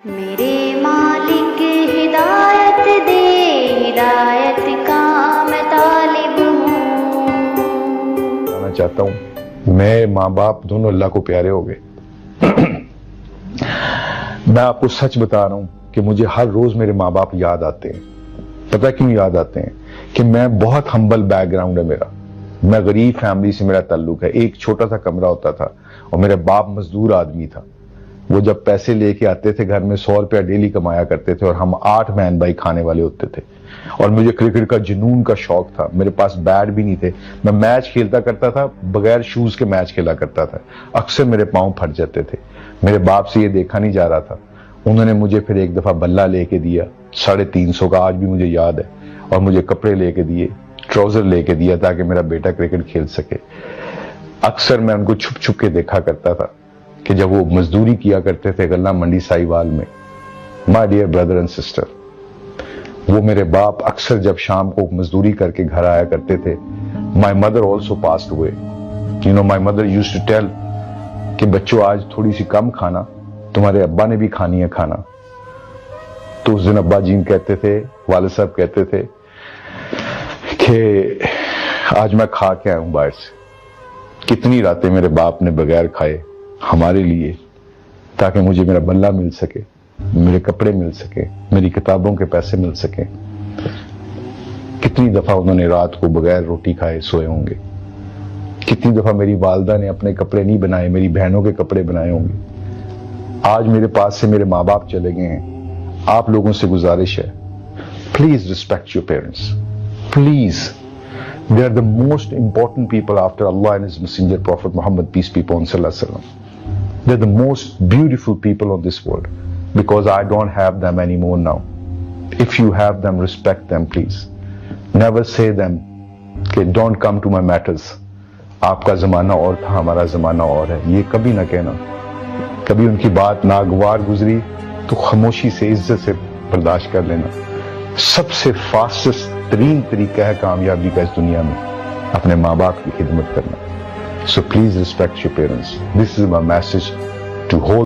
میرے مالک ہدایت دے، ہدایت کا میں طالب ہوں۔ کہنا چاہتا ہوں میں ماں باپ دونوں اللہ کو پیارے ہو گئے۔ میں آپ کو سچ بتا رہا ہوں کہ مجھے ہر روز میرے ماں باپ یاد آتے ہیں۔ پتہ کیوں یاد آتے ہیں؟ کہ میں بہت ہمبل بیک گراؤنڈ ہے میرا، میں غریب فیملی سے میرا تعلق ہے۔ ایک چھوٹا سا کمرہ ہوتا تھا اور میرے باپ مزدور آدمی تھا۔ وہ جب پیسے لے کے آتے تھے گھر میں 100 روپیہ ڈیلی کمایا کرتے تھے اور ہم 8 بہن بھائی کھانے والے ہوتے تھے۔ اور مجھے کرکٹ کا جنون کا شوق تھا، میرے پاس بیٹ بھی نہیں تھے، میں میچ کھیلتا کرتا تھا، بغیر شوز کے میچ کھیلا کرتا تھا، اکثر میرے پاؤں پھٹ جاتے تھے۔ میرے باپ سے یہ دیکھا نہیں جا رہا تھا، انہوں نے مجھے پھر ایک دفعہ بلہ لے کے دیا 350 کا، آج بھی مجھے یاد ہے، اور مجھے کپڑے لے کے دیے، ٹراؤزر لے کے دیا تاکہ میرا بیٹا کرکٹ کھیل سکے۔ اکثر میں ان کو چھپ چھپ کے دیکھا کرتا تھا کہ جب وہ مزدوری کیا کرتے تھے غلہ منڈی سائیوال میں۔ My dear brother and sister, وہ میرے باپ اکثر جب شام کو مزدوری کر کے گھر آیا کرتے تھے، my mother also passed away, you know my mother used to tell کہ بچوں آج تھوڑی سی کم کھانا، تمہارے ابا نے بھی کھانی ہے کھانا۔ تو اس دن ابا جین کہتے تھے، والد صاحب کہتے تھے کہ آج میں کھا کے آیا ہوں باہر سے۔ کتنی راتیں میرے باپ نے بغیر کھائے ہمارے لیے تاکہ مجھے میرا بلہ مل سکے، میرے کپڑے مل سکے، میری کتابوں کے پیسے مل سکیں۔ کتنی دفعہ انہوں نے رات کو بغیر روٹی کھائے سوئے ہوں گے۔ کتنی دفعہ میری والدہ نے اپنے کپڑے نہیں بنائے، میری بہنوں کے کپڑے بنائے ہوں گے۔ آج میرے پاس سے میرے ماں باپ چلے گئے ہیں۔ آپ لوگوں سے گزارش ہے، please respect your parents, please. They are the most important people after Allah and His Messenger Prophet Muhammad, peace be upon him, sallallahu alaihi wasallam. They're the most beautiful people on this world because I don't have them anymore now. If you have them, respect them, please. Never say them, okay, don't come to my matters. آپ کا زمانہ اور تھا، ہمارا زمانہ اور ہے، یہ کبھی نہ کہنا۔ کبھی ان کی بات ناگوار گزری تو خاموشی سے عزت سے برداشت کر لینا۔ سب سے فاسٹسٹ ترین طریقہ ہے کامیابی کا اس دنیا میں اپنے ماں باپ کی خدمت کرنا۔ So please respect your parents. This is my message to whole